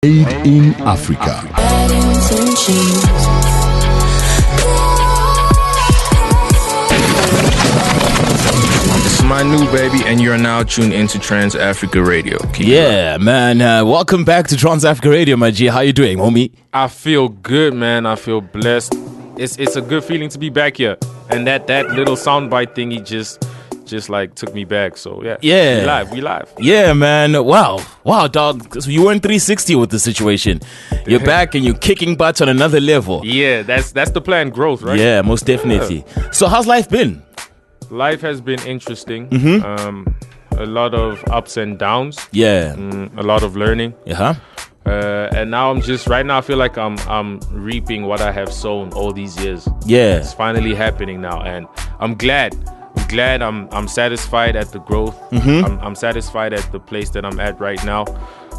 Made in Africa. It's Manu, baby, and you're now tuned into Trans Africa Radio. Man. Welcome back to Trans Africa Radio, my G. How you doing, homie? I feel good, man. I feel blessed. It's a good feeling to be back here. And that little soundbite thingy just like took me back. So yeah. We live. Yeah, man. Wow, dog. You were in 360 with the situation. You're back and you're kicking butts on another level. Yeah, that's the plan. Growth, right? Yeah, most definitely. Yeah. So how's life been? Life has been interesting. Mm-hmm. A lot of ups and downs. Yeah. A lot of learning. Uh-huh. And now right now I feel like I'm reaping what I have sown all these years. Yeah. It's finally happening now, and I'm glad. I'm satisfied at the growth. Mm-hmm. I'm satisfied at the place that I'm at right now.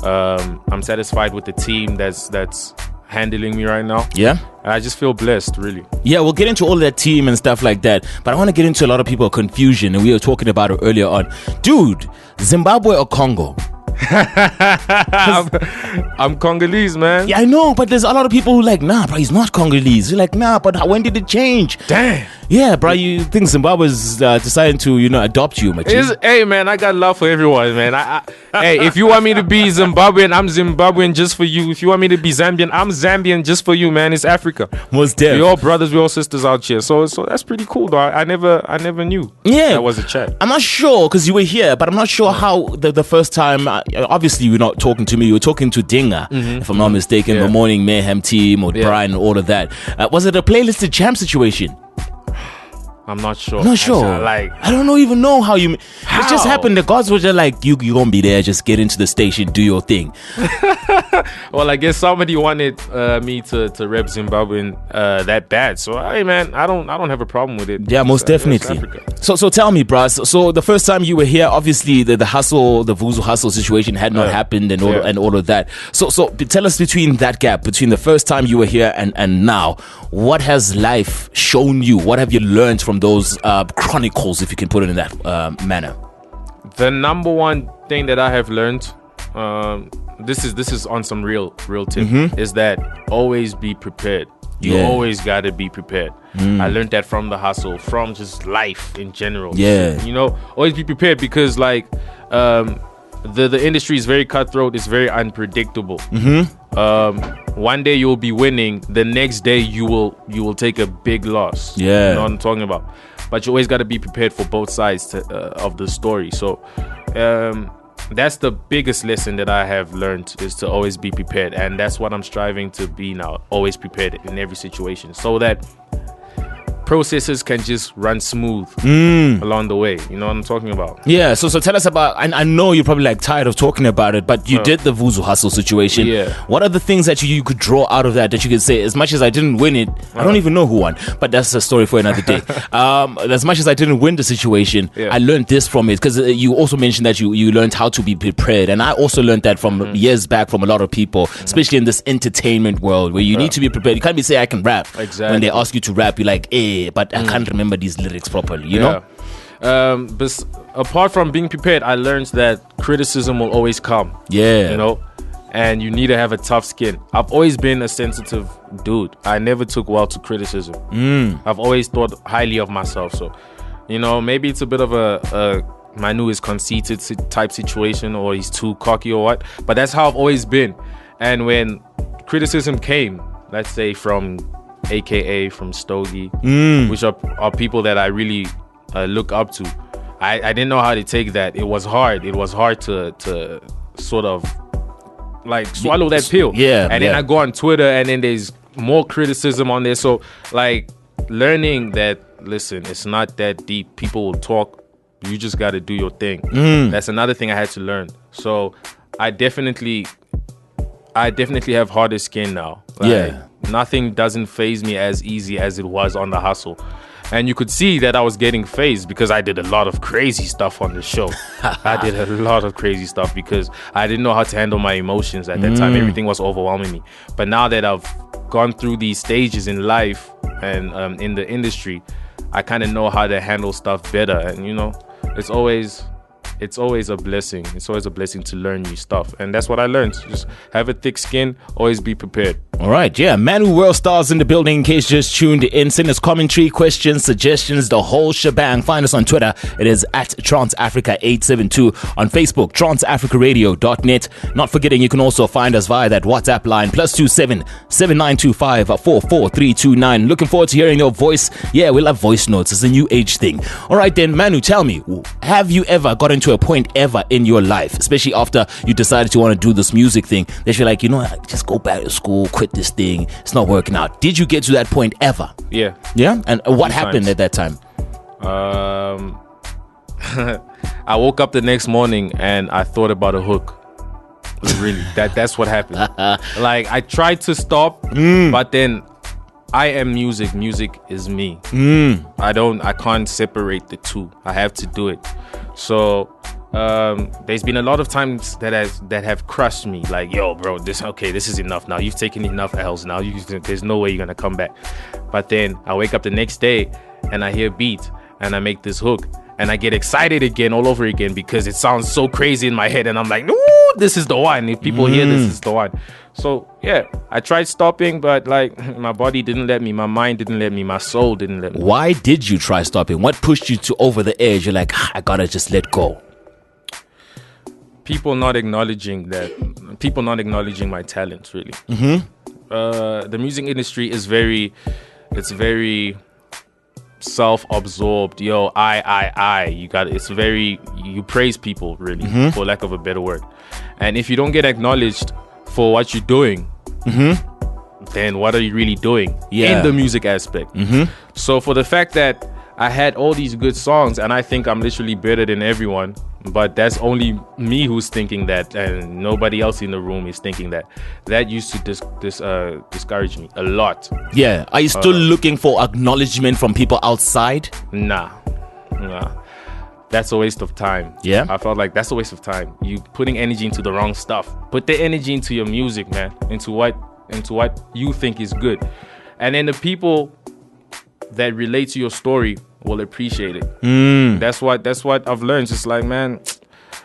I'm satisfied with the team that's handling me right now. Yeah. And I just feel blessed, really. Yeah, we'll get into all that team and stuff like that. But I want to get into a lot of people's confusion, and we were talking about it earlier on. Dude, Zimbabwe or Congo? I'm Congolese, man. Yeah, I know, but there's a lot of people who are like, nah, bro, he's not Congolese. You're like, nah, but when did it change? Damn. Yeah, bro, you think Zimbabwe's deciding to, adopt you, my G? Hey, man, I got love for everyone, man. Hey, if you want me to be Zimbabwean, I'm Zimbabwean just for you. If you want me to be Zambian, I'm Zambian just for you, man. It's Africa. Most definitely. We're all brothers, we're all sisters out here. So that's pretty cool, though. I never knew. Yeah, that was a chat. I'm not sure because you were here, but I'm not sure how the first time. Obviously, you were not talking to me. You were talking to Dinga, if I'm not mistaken, the Morning Mayhem team or Brian and all of that. Was it a playlisted champ situation? I'm not sure. I don't even know how you. How? It just happened. The gods were just like, you gonna be there. Just get into the station, do your thing. Well, I guess somebody wanted me to rep Zimbabwe that bad. So hey, man, I don't have a problem with it. Yeah, most definitely. So tell me, bruh. So the first time you were here, obviously the hustle, the Vuzu Hustle situation had not happened and all of that. So tell us between that gap between the first time you were here and now, what has life shown you? What have you learned from those chronicles, if you can put it in that manner? The number one thing that I have learned, this is on some real tip, is that always be prepared. You always gotta be prepared. I learned that from the hustle, from just life in general. Yeah, always be prepared because the industry is very cutthroat. It's very unpredictable. One day you'll be winning, the next day you will take a big loss. Yeah, you know what I'm talking about. But you always got to be prepared for both sides of the story. So that's the biggest lesson that I have learned, is to always be prepared, and that's what I'm striving to be now. Always prepared in every situation, so that processes can just run smooth along the way. You know what I'm talking about? Yeah, so tell us about, I know you're probably tired of talking about it, but you did the Vuzu Hustle situation. Yeah. What are the things that you could draw out of that you could say, as much as I didn't win it, I don't even know who won, but that's a story for another day. As much as I didn't win the situation, I learned this from it, because you also mentioned that you learned how to be prepared, and I also learned that from years back from a lot of people, especially in this entertainment world, where you need to be prepared. You can't be say I can rap. Exactly. When they ask you to rap, you're like, but I can't remember these lyrics properly, you know? But apart from being prepared, I learned that criticism will always come. Yeah. And you need to have a tough skin. I've always been a sensitive dude. I never took well to criticism. I've always thought highly of myself. So, maybe it's a bit of a Manu is conceited type situation, or he's too cocky or what. But that's how I've always been. And when criticism came, let's say from AKA from Stogie, which are people that I really look up to, I didn't know how to take that. It was hard. It was hard to sort of like swallow that pill. And then I go on Twitter, and then there's more criticism on there. So like learning that, listen, it's not that deep. People will talk. You just got to do your thing. That's another thing I had to learn. So I definitely have harder skin now. Nothing doesn't faze me as easy as it was on the hustle. And you could see that I was getting phased because I did a lot of crazy stuff on the show. I did a lot of crazy stuff because I didn't know how to handle my emotions at that time. Everything was overwhelming me. But now that I've gone through these stages in life and in the industry, I kind of know how to handle stuff better. And, it's always it's always a blessing. It's always a blessing to learn new stuff. And that's what I learned. Just have a thick skin, always be prepared. All right, yeah. Manu Worldstar's in the building in case you just tuned in. Send us commentary, questions, suggestions, the whole shebang. Find us on Twitter. It is at TransAfrica872. On Facebook, transafricaradio.net. Not forgetting you can also find us via that WhatsApp line, +27 7925 44329. Looking forward to hearing your voice. Yeah, we love voice notes. It's a new age thing. All right then, Manu, tell me, have you ever gotten to a point ever in your life, especially after you decided you want to do this music thing, that you're like, you know, just go back to school, quit this thing, it's not working out? Did you get to that point ever? Yeah. Yeah? And what happened at that time? I woke up the next morning and I thought about a hook. Really, that's what happened. Like, I tried to stop, but then I am music. Music is me. I can't separate the two. I have to do it. So there's been a lot of times that have crushed me. Like, yo, bro, this is enough now. You've taken enough L's now. There's no way you're gonna come back. But then I wake up the next day and I hear beat and I make this hook. And I get excited again, all over again, because it sounds so crazy in my head. And I'm like, no, this is the one. If people hear this is the one. So, yeah, I tried stopping, but like my body didn't let me. My mind didn't let me. My soul didn't let me. Why did you try stopping? What pushed you to over the edge? You're like, I gotta just let go. People not acknowledging that. People not acknowledging my talents, really. The music industry is very self-absorbed. Yo, you praise people, really, for lack of a better word. And if you don't get acknowledged for what you're doing, then what are you really doing in the music aspect? So for the fact that I had all these good songs and I think I'm literally better than everyone, but that's only me who's thinking that, and nobody else in the room is thinking that. That used to discourage me a lot. Yeah. Are you still looking for acknowledgement from people outside? Nah. That's a waste of time. Yeah. I felt like that's a waste of time. You putting energy into the wrong stuff. Put the energy into your music, man. Into what you think is good. And then the people that relate to your story will appreciate it. That's what I've learned. Just like, man,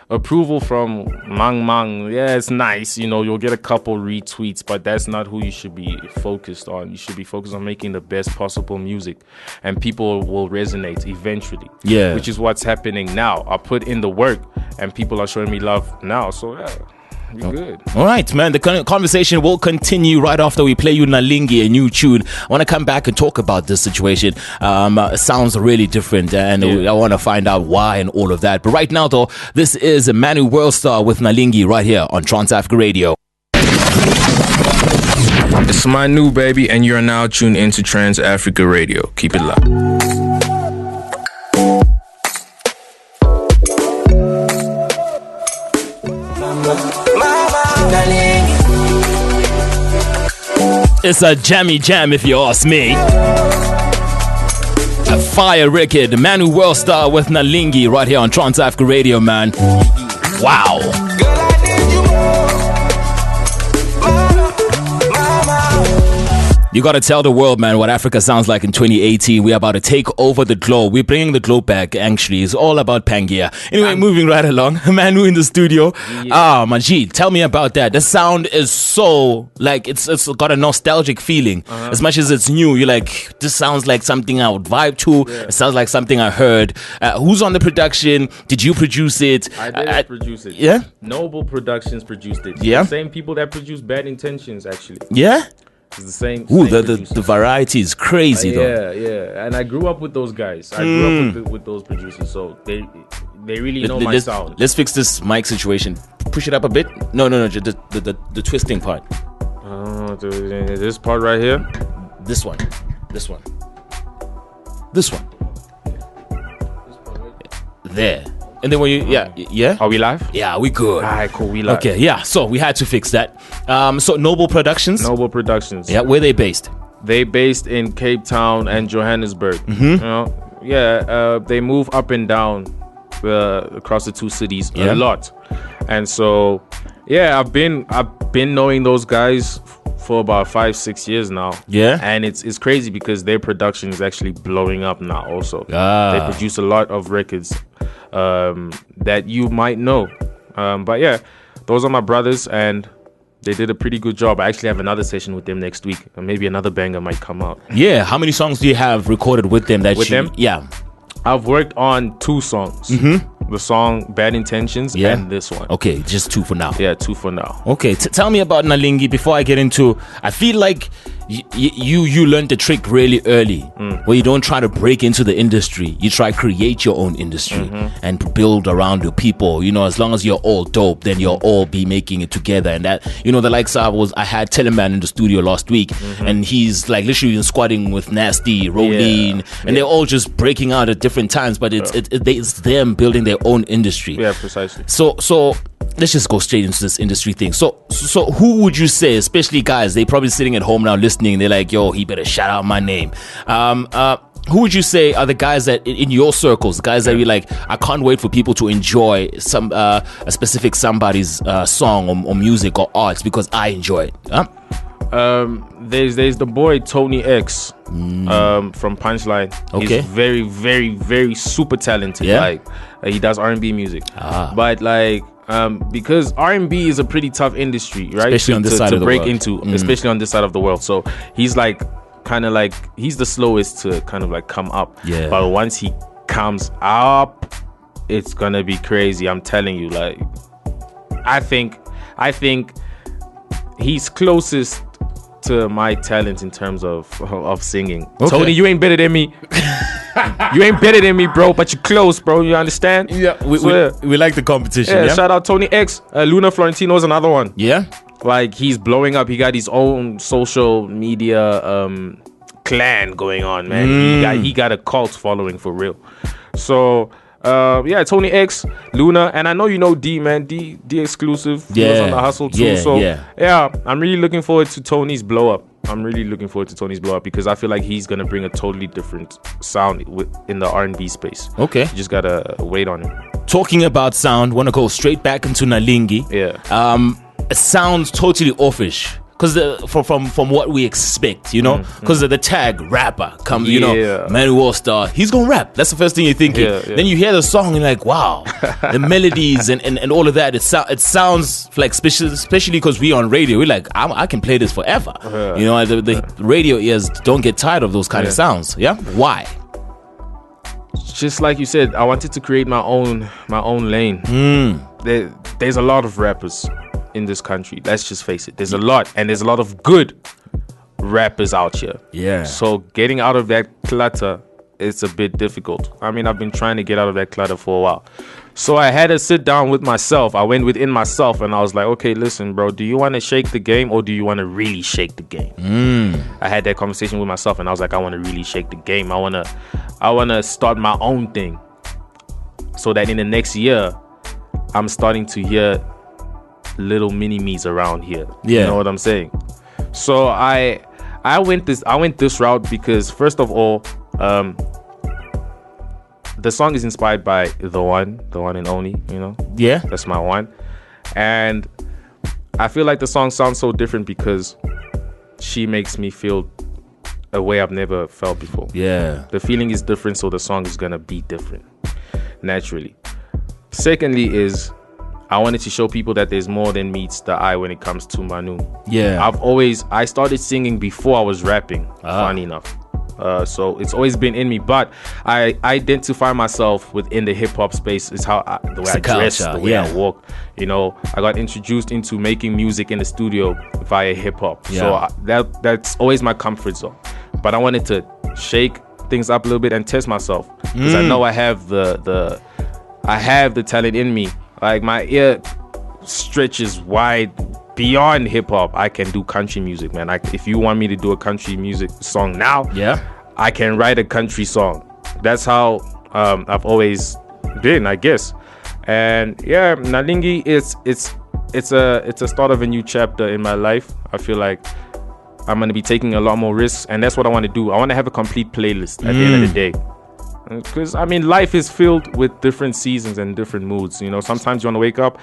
approval from Mang, yeah, it's nice, you know, you'll get a couple retweets, but that's not who you should be focused on. You should be focused on making the best possible music, and people will resonate eventually. Yeah, which is what's happening now. I put in the work and people are showing me love now, so yeah, you're good. All right, man. The conversation will continue right after we play you Nalingi, a new tune. I want to come back and talk about this situation. It sounds really different, and I want to find out why and all of that. But right now, though, this is Manu Worldstar with Nalingi right here on Trans Africa Radio. It's Manu, baby, and you're now tuned into Trans Africa Radio. Keep it locked. It's a jammy jam if you ask me. A fire record. Manu Worldstar with Nalingi right here on Trans Africa Radio, man. Wow. You gotta tell the world, man, what Africa sounds like in 2018. We're about to take over the globe. We're bringing the globe back, actually. It's all about Pangaea. Anyway, moving right along. Manu in the studio. Majid, tell me about that. The sound is so, like, it's got a nostalgic feeling. As much as it's new, you're like, this sounds like something I would vibe to. Yeah. It sounds like something I heard. Who's on the production? Did you produce it? I did produce it. Yeah? Noble Productions produced it. Yeah? The same people that produced Bad Intentions, actually. Yeah? It's the same. Ooh, the variety is crazy, though. Yeah. And I grew up with those guys. I grew up with those producers, so they really know my sound. Let's fix this mic situation. Push it up a bit. No, the twisting part. This part right here. This one. There. And then when you, yeah. Are we live? Yeah, we good. Alright, cool, we live. Okay, yeah. So we had to fix that. So Noble Productions. Noble Productions. Yeah, where they based? They based in Cape Town and Johannesburg. You know, they move up and down across the two cities a lot. And so, yeah, I've been knowing those guys for about 5-6 years now. Yeah. And it's crazy because their production is actually blowing up now also. They produce a lot of records that you might know. But yeah, those are my brothers, and they did a pretty good job. I actually have another session with them next week, and maybe another banger might come out. Yeah, how many songs do you have recorded with them? Yeah, I've worked on 2 songs. The song Bad Intentions and this one. Okay, just 2 for now. Yeah, 2 for now. Okay, tell me about Nalingi before I get into. I feel like you learned the trick really early, where you don't try to break into the industry. You try create your own industry and build around your people. You know, as long as you're all dope, then you'll all be making it together. And that, you know, the likes I had Teleman in the studio last week, and he's like literally been squatting with Nasty, Rolene, and they're all just breaking out at different times. But it's them building their own industry. Yeah, precisely. So let's just go straight into this industry thing. So who would you say, especially guys, they probably sitting at home now listening, they're like, yo, he better shout out my name. Who would you say are the guys that in your circles, guys that you like, I can't wait for people to enjoy some a specific somebody's song or music or arts because I enjoy it? There's the boy Tony X from Punchline. Okay. He's very, very, very super talented. Yeah? Like he does R&B music. But like because R&B is a pretty tough industry, right? Especially on this side of the break world. into, especially on this side of the world. So he's like kind of like he's the slowest to kind of like come up. Yeah. But once he comes up, it's gonna be crazy. I'm telling you. Like I think he's closest to my talent in terms of singing. Okay. Tony, you ain't better than me. You ain't better than me, bro, but you're close, bro. You understand? Yeah, we like the competition. Yeah, shout out Tony X. Luna Florentino is another one. Yeah, like he's blowing up. He got his own social media clan going on, man. He got a cult following for real. So yeah, Tony X, Luna, and I know you know D, man. D exclusive. He was on the hustle too. Yeah, I'm really looking forward to Tony's blow up. Because I feel like he's gonna bring a totally different sound in the R&B space. Okay, you just gotta wait on him. Talking about sound, wanna go straight back into Nalingi. Yeah. It sounds totally offish. Because from what we expect, you know, because the tag rapper comes, you know, Manu Worldstar, he's gonna rap. That's the first thing you're thinking. Then you hear the song, and you're like, wow, the melodies and all of that. It sounds like, especially because we on radio, we're like, I can play this forever. You know, the radio ears don't get tired of those kind of sounds. Yeah, why? Just like you said, I wanted to create my own lane. There's a lot of rappers in this country. Let's just face it. There's a lot, and there's a lot of good rappers out here. Yeah. So getting out of that clutter is a bit difficult. I mean, I've been trying to get out of that clutter for a while. So I had to sit down with myself. I went within myself and I was like, okay, listen, bro, do you want to shake the game or do you want to really shake the game? I had that conversation with myself and I was like, I want to really shake the game. I want to start my own thing so that in the next year, I'm starting to hear little mini me's around here. You know what I'm saying? So I went this route because first of all, the song is inspired by the one and only, you know? Yeah. That's my one. And I feel like the song sounds so different because she makes me feel a way I've never felt before. Yeah. The feeling is different, so the song is gonna be different, naturally. Secondly is I wanted to show people that there's more than meets the eye when it comes to Manu. Yeah. I started singing before I was rapping, funny enough. So it's always been in me, but I identify myself within the hip-hop space. Is how the way I dress, the way I walk. You know, I got introduced into making music in the studio via hip-hop. So that's always my comfort zone. But I wanted to shake things up a little bit and test myself because I know I have the talent in me. Like my ear stretches wide beyond hip hop. I can do country music, man. If you want me to do a country music song now, I can write a country song. That's how I've always been, I guess. And yeah, Nalingi it's a start of a new chapter in my life. I feel like I'm gonna be taking a lot more risks, and that's what I want to do. I want to have a complete playlist at the end of the day. Because I mean, life is filled with different seasons and different moods. You know, sometimes you want to wake up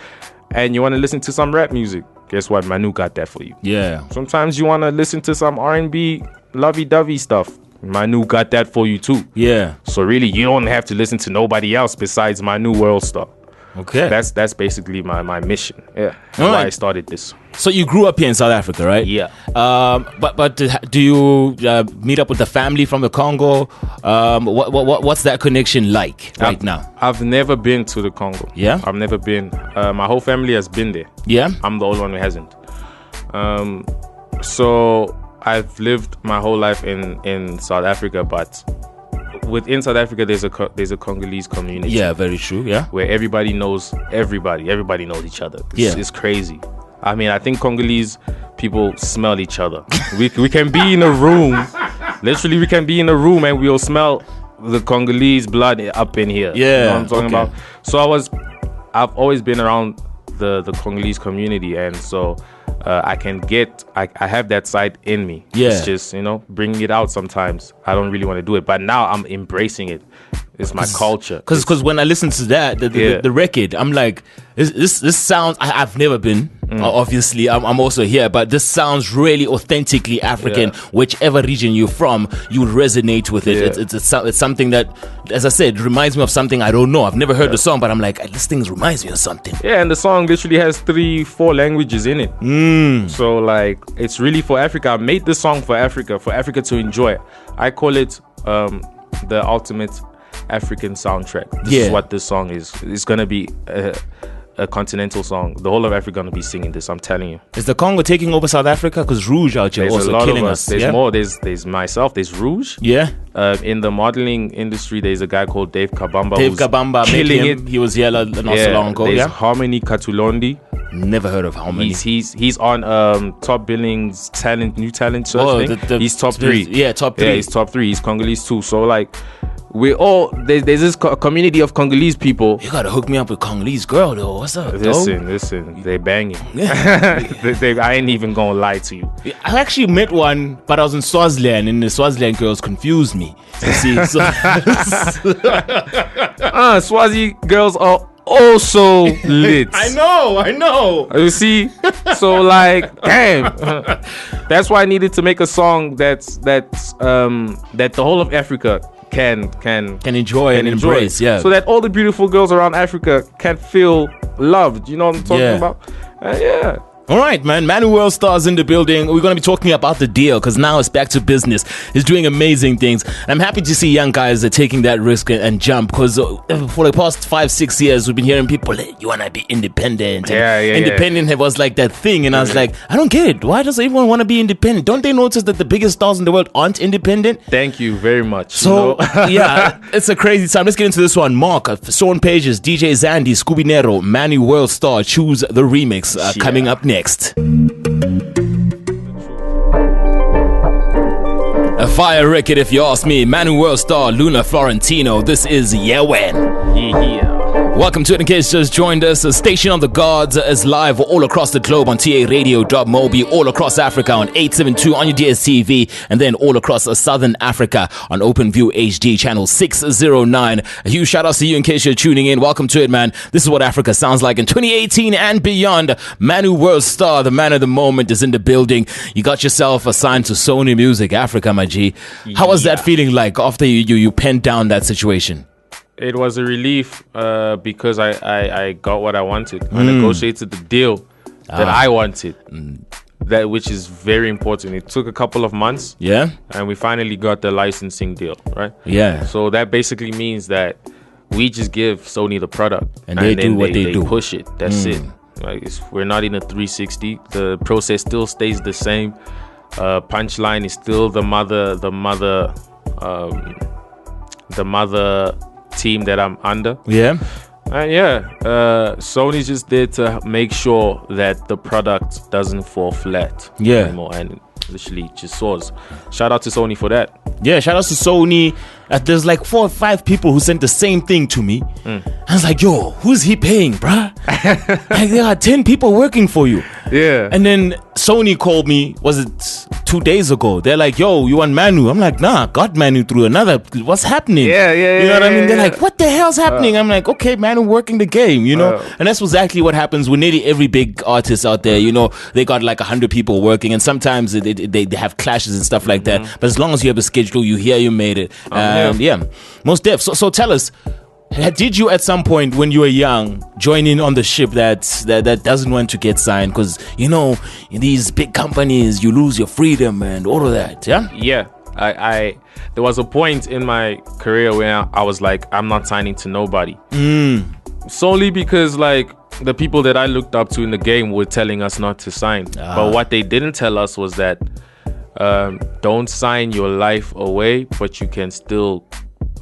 and you want to listen to some rap music. Guess what? Manu got that for you. Yeah. Sometimes you want to listen to some R&B lovey-dovey stuff. Manu got that for you too. Yeah. So really, you don't have to listen to nobody else besides Manu Worldstar. Okay. That's basically my mission. Yeah. That's All why right. I started this. So you grew up here in South Africa, right? Yeah. But do you meet up with the family from the Congo? What's that connection like now? I've never been to the Congo. Yeah? I've never been. My whole family has been there. Yeah? I'm the only one who hasn't. So I've lived my whole life in South Africa, but within South Africa there's a Congolese community. Yeah, very true. Yeah. Where everybody knows everybody. Everybody knows each other. It's crazy. I mean, I think Congolese people smell each other. we can be in a room. Literally, we can be in a room and we'll smell the Congolese blood up in here. Yeah. You know what I'm talking about? So I've always been around the Congolese community, and so I have that side in me. Yeah. It's just, bringing it out sometimes. I don't really want to do it, but now I'm embracing it. It's my culture. Because when I listen to that, the record, I'm like, this sounds. I've never been. Obviously, I'm also here, but this sounds really authentically African. Yeah. Whichever region you're from, you would resonate with it. Yeah. It's something that, as I said, reminds me of something I don't know. I've never heard the song, but I'm like, this thing reminds me of something. Yeah, and the song literally has 3-4 languages in it. So like, it's really for Africa. I made this song for Africa to enjoy. I call it the ultimate African soundtrack. This is what this song is. It's gonna be a continental song. The whole of Africa gonna be singing this. I'm telling you. Is the Congo taking over South Africa? Because Rouge out here There's also a lot killing of us. There's more. There's myself. There's Rouge. Yeah. In the modeling industry, there's a guy called Dave Kabamba. Dave who's Kabamba, killing it. He was here not so long ago. There's Yeah. Harmony Katulondi. Never heard of Harmony. He's on Top Billings new talent search thing. He's top 3. Yeah, top 3. Yeah, he's top 3. He's Congolese too. So like, we all there's this community of Congolese people. You gotta hook me up with Congolese girl though. What's up? Listen, they banging. I ain't even gonna lie to you. I actually met one, but I was in Swaziland, and the Swaziland girls confused me. You see, Swazi girls are also lit. I know. You see, so like, damn. That's why I needed to make a song that the whole of Africa can enjoy and embrace, yeah. So that all the beautiful girls around Africa can feel loved. You know what I'm talking about? Yeah. All right, man. Manu Worldstar's in the building. We're going to be talking about the deal because now it's back to business. He's doing amazing things. And I'm happy to see young guys are taking that risk and jump because for the past 5-6 years, we've been hearing people, hey, you want to be independent. Independent was like that thing. And I was like, I don't get it. Why does everyone want to be independent? Don't they notice that the biggest stars in the world aren't independent? Thank you very much. So, yeah, it's a crazy time. Let's get into this one. Mark, Sean Pages, DJ Zandy, Scooby Nero, Manu Worldstar, Choose the Remix coming up next. A fire record if you ask me. Manu Worldstar, Luna Florentino. This is Yewen. Yeah. Welcome to it in case you just joined us. A Station on the Gods is live all across the globe on taradio.mobi, all across Africa on 872 on your DSTV, and then all across Southern Africa on OpenView HD channel 609. A huge shout out to you in case you're tuning in. Welcome to it, man. This is what Africa sounds like in 2018 and beyond. Manu Worldstar, the man of the moment, is in the building. You got yourself assigned to Sony Music Africa, my G. How was that feeling like after you penned down that situation? It was a relief because I got what I wanted. I negotiated the deal that I wanted, which is very important. It took a couple of months, and we finally got the licensing deal, right? Yeah. So that basically means that we just give Sony the product, and they do what they do. Push it. That's it. Like we're not in a 360. The process still stays the same. Punchline is still the mother team that I'm under. Sony's just there to make sure that the product doesn't fall flat anymore, and it literally just soars. Shout out to Sony for that. Shout out to Sony. There's like 4 or 5 people who sent the same thing to me. I was like, yo, who's he paying, bruh? Like, there are 10 people working for you. Yeah. And then Sony called me, was it 2 days ago. They're like, yo, you want Manu? I'm like, nah, got Manu through another. What's happening? Yeah. You know what I mean? They're like, what the hell's happening? I'm like, okay, Manu working the game, you know? And that's exactly what happens with nearly every big artist out there. You know, they got like 100 people working, and sometimes they have clashes and stuff like that. But as long as you have a schedule, you hear you made it. Yeah, most def. So tell us, did you at some point when you were young join in on the ship that doesn't want to get signed? Because, you know, in these big companies, you lose your freedom and all of that, yeah? Yeah. I there was a point in my career where I was like, I'm not signing to nobody. Solely because, like, the people that I looked up to in the game were telling us not to sign. But what they didn't tell us was that don't sign your life away, but you can still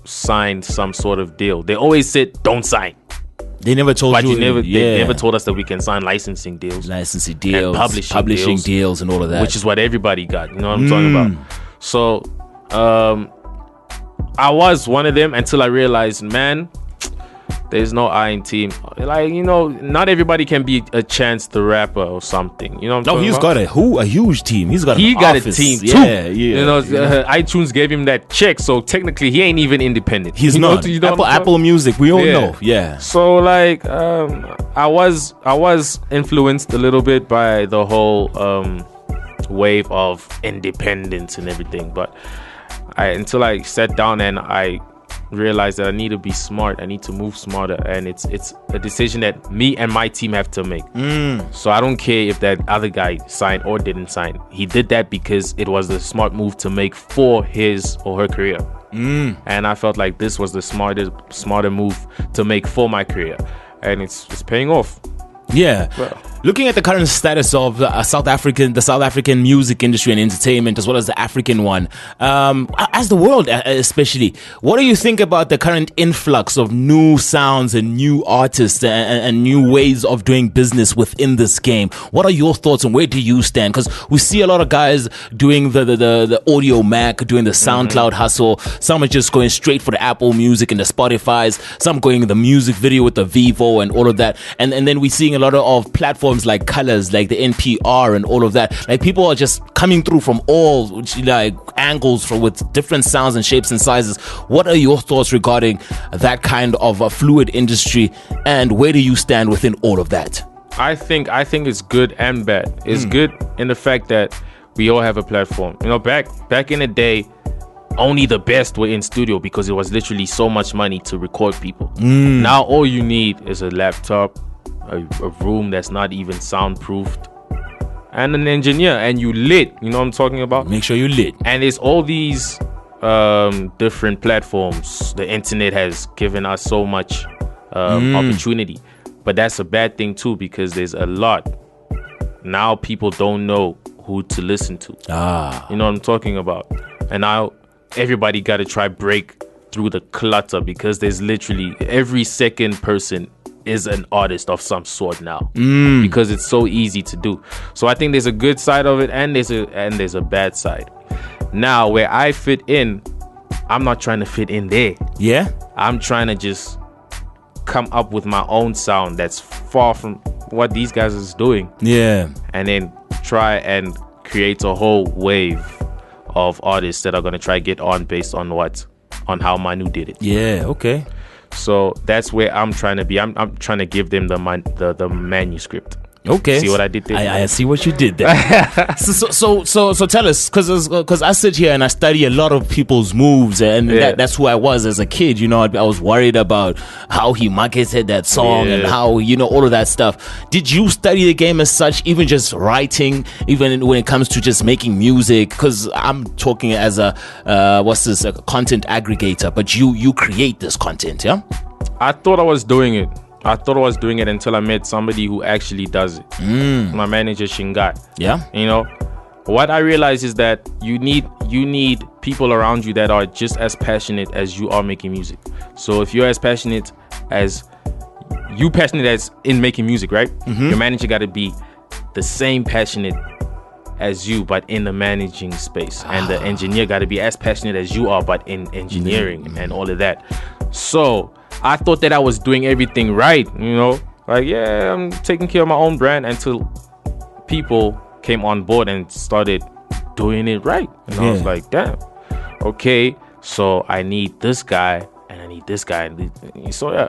sign some sort of deal. They always said don't sign. They never told but you. They never told us that we can sign licensing deals, and publishing deals and all of that, which is what everybody got. You know what I'm talking about? So I was one of them until I realized, man, there's no I in team. Like, you know, not everybody can be a Chance the Rapper or something. You know what I'm talking about? Got a huge team. He got a team too. Yeah. You know, iTunes gave him that check, so technically he ain't even independent. He's not. Apple Music, we all know. Yeah. So like, I was influenced a little bit by the whole wave of independence and everything, but until I sat down and I realized that I need to be smart, I need to move smarter, and it's a decision that me and my team have to make. So I don't care if that other guy signed or didn't sign. He did that because it was the smart move to make for his or her career. And I felt like this was the smarter move to make for my career, and it's paying off. Yeah. Well, looking at the current status of the South African music industry and entertainment, as well as the African one, as the world especially, what do you think about the current influx of new sounds and new artists and new ways of doing business within this game? What are your thoughts and where do you stand? Because we see a lot of guys doing the audio Mac, doing the SoundCloud hustle. Some are just going straight for the Apple Music and the Spotify's. Some going the music video with the Vivo and all of that. And then we're seeing a lot of platforms like Colors, like the NPR and all of that. Like, people are just coming through from all like angles with different sounds and shapes and sizes. What are your thoughts regarding that kind of a fluid industry, and where do you stand within all of that? I think it's good and bad. It's good in the fact that we all have a platform. You know, back in the day, only the best were in studio because it was literally so much money to record people. Now all you need is a laptop, a room that's not even soundproofed, and an engineer, and you lit. You know what I'm talking about? Make sure you lit. And it's all these different platforms. The internet has given us so much opportunity, but that's a bad thing too, because there's a lot. Now people don't know who to listen to. You know what I'm talking about? And now everybody got to try break through the clutter, because there's literally every second person is an artist of some sort now, because it's so easy to do. So I think there's a good side of it, and there's a bad side. Now, where I fit in, I'm not trying to fit in there. Yeah, I'm trying to just come up with my own sound that's far from what these guys is doing. Yeah, and then try and create a whole wave of artists that are gonna try get on based on on how Manu did it. Yeah, okay. So that's where I'm trying to be. I'm trying to give them the manuscript. Okay. See what I did there? I see what you did there. so tell us, because I sit here and I study a lot of people's moves, and that's who I was as a kid. You know, I was worried about how he marketed that song and how, you know, all of that stuff. Did you study the game as such, even just writing, even when it comes to just making music? Because I'm talking as a content aggregator, but you create this content, yeah? I thought I was doing it. Until I met somebody who actually does it. My manager, Shingai. Yeah. You know, what I realized is that you need people around you that are just as passionate as you are making music. So if you're as passionate as in making music, right? Your manager got to be the same passionate as you, but in the managing space. And the engineer got to be as passionate as you are, but in engineering and all of that. So I thought that I was doing everything right, you know, like, yeah, I'm taking care of my own brand, until people came on board and started doing it right. And I was like, damn, okay, so I need this guy and I need this guy. So yeah.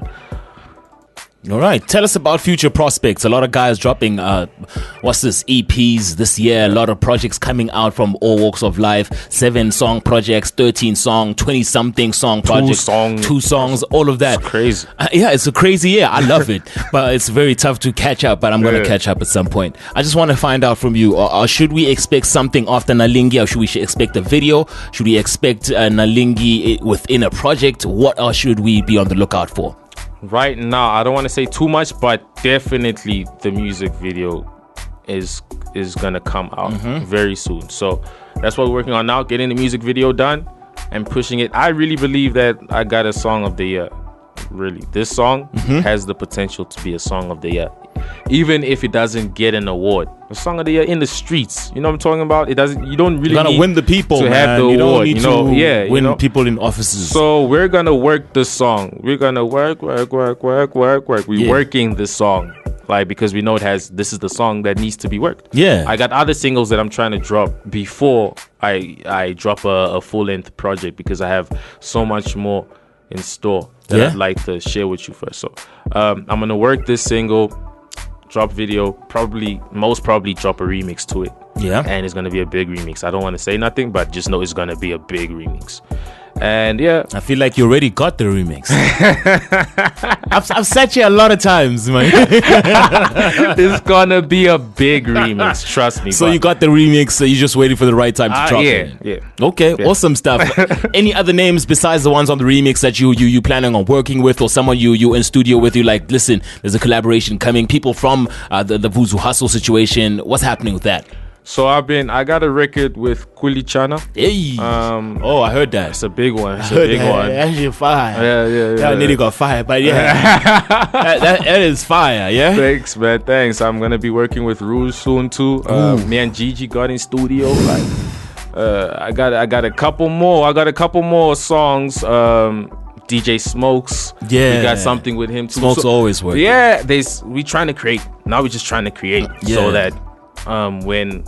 All right, tell us about future prospects. A lot of guys dropping EPs this year. A lot of projects coming out from all walks of life. 7-song projects, 13-song, 20-something song projects, 2 songs, all of that. It's crazy. It's a crazy year. I love it, but it's very tough to catch up. But I'm going to catch up at some point. I just want to find out from you: should we expect something after Nalingi, or should we expect a video? Should we expect Nalingi within a project? What else should we be on the lookout for? Right now, I don't want to say too much, but definitely the music video is gonna come out very soon. So that's what we're working on now, getting the music video done and pushing it. I really believe that I got a song of the year. Really, this song has the potential to be a song of the year, even if it doesn't get an award. A song of the year in the streets, you know what I'm talking about? It doesn't. You don't really need win the people to have the you award. Don't need to win people in offices. So we're gonna work the song. We're gonna work. We're working the song, like, because we know this is the song that needs to be worked. Yeah. I got other singles that I'm trying to drop before I drop a full length project, because I have so much more in store that I'd like to share with you first. So I'm gonna work this single, drop video, most probably drop a remix to it. Yeah. And it's gonna be a big remix. I don't want to say nothing, but just know it's gonna be a big remix. And yeah, I feel like you already got the remix. I've said you a lot of times, man. This is gonna be a big remix, trust me. So you got the remix, so you're just waiting for the right time to drop it. Yeah. Okay, awesome stuff. Any other names besides the ones on the remix that you planning on working with, or someone you in studio with? You like, listen, there's a collaboration coming. People from the Vuzu Hustle situation. What's happening with that? So I got a record with Kulichana. Hey. I heard that. It's a big one. It's a big one. Actually fire. Yeah. That nearly got fired, but that is fire. Yeah. Thanks, man. Thanks. I'm gonna be working with Rouge soon too. Me and Gigi got in studio. I got a couple more. I got a couple more songs. DJ Smokes. Yeah. We got something with him too. Smokes always work. Yeah. We trying to create. Now we're just trying to create so that when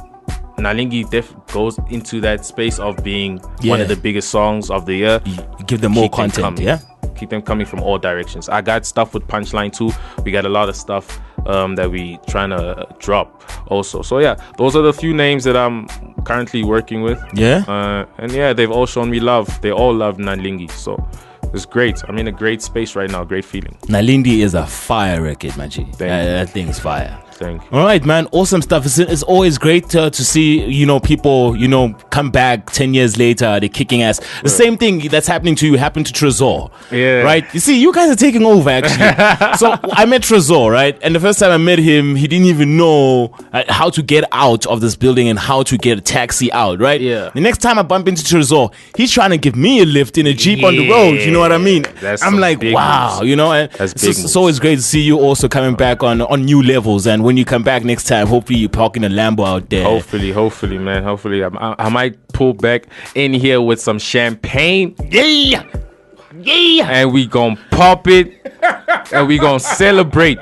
Nalingi goes into that space of being one of the biggest songs of the year, you give them more content. Keep them coming from all directions. I got stuff with Punchline too. We got a lot of stuff that we trying to drop also. So yeah, those are the few names that I'm currently working with. And they've all shown me love. They all love Nalingi, so it's great. I'm in a great space right now. Great feeling. Nalingi is a fire record, man. That thing's fire. Thank you. All right, man. Awesome stuff. It's always great to see, people, come back 10 years later. They're kicking ass. The same thing that's happening to you happened to Trezor. Yeah. Right? You see, you guys are taking over, actually. So I met Trezor, right? And the first time I met him, he didn't even know how to get out of this building and how to get a taxi out, right? Yeah. The next time I bump into Trezor, he's trying to give me a lift in a Jeep on the road. You know what I mean? I'm like, wow, moves. And it's always great to see you also coming back on new levels. And when you come back next time, hopefully you're parking a Lambo out there. Hopefully, man. Hopefully, I might pull back in here with some champagne. Yeah. And we gonna pop it, and we gonna celebrate.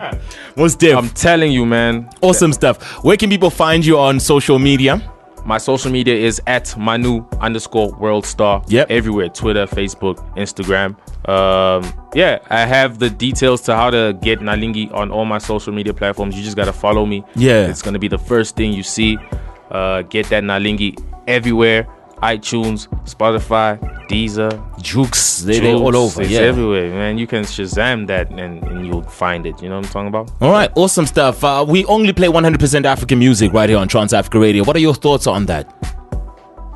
Most diff. I'm telling you, man. Awesome stuff. Where can people find you on social media? My social media is at Manu_Worldstar. Yep. Everywhere. Twitter, Facebook, Instagram. I have the details to how to get Nalingi on all my social media platforms. You just gotta follow me. Yeah. It's gonna be the first thing you see. Get that Nalingi everywhere. iTunes, Spotify, Deezer, Jukes, they're all over. It's everywhere, man. You can Shazam that and you'll find it. You know what I'm talking about? All right, awesome stuff. We only play 100% African music right here on Trans Africa Radio. What are your thoughts on that?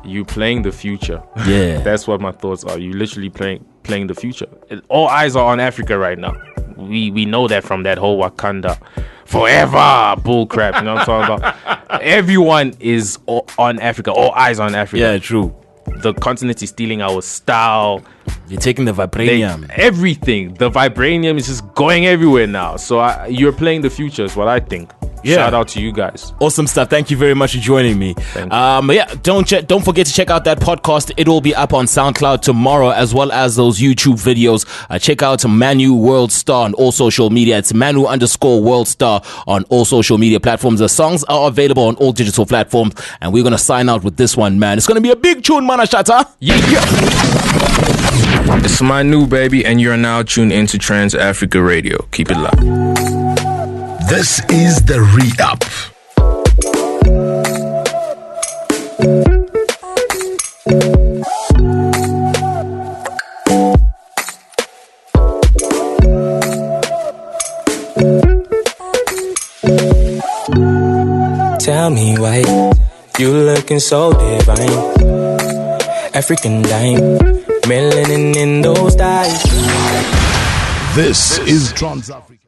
You playing the future. Yeah. That's what my thoughts are. You literally playing the future. All eyes are on Africa right now. We know that from that whole Wakanda forever bull crap. You know what I'm talking about? Everyone is on Africa. All eyes on Africa. Yeah, true. The continent is stealing our style. You're taking the vibranium. Everything. The vibranium is just going everywhere now. So you're playing the future is what I think. shout out to you guys. Awesome stuff. Thank you very much for joining me. Don't forget to check out that podcast. It will be up on SoundCloud tomorrow, as well as those YouTube videos. Check out Manu Worldstar on all social media. It's Manu_Worldstar on all social media platforms. The songs are available on all digital platforms, and we're gonna sign out with this one, man. It's gonna be a big tune, Manashata. Yeah. It's Manu, baby, and you're now tuned into Trans Africa Radio. Keep it locked. This is the Re-Up. Tell me why you looking so divine. African dime, melanin in those eyes. This is Trans Africa.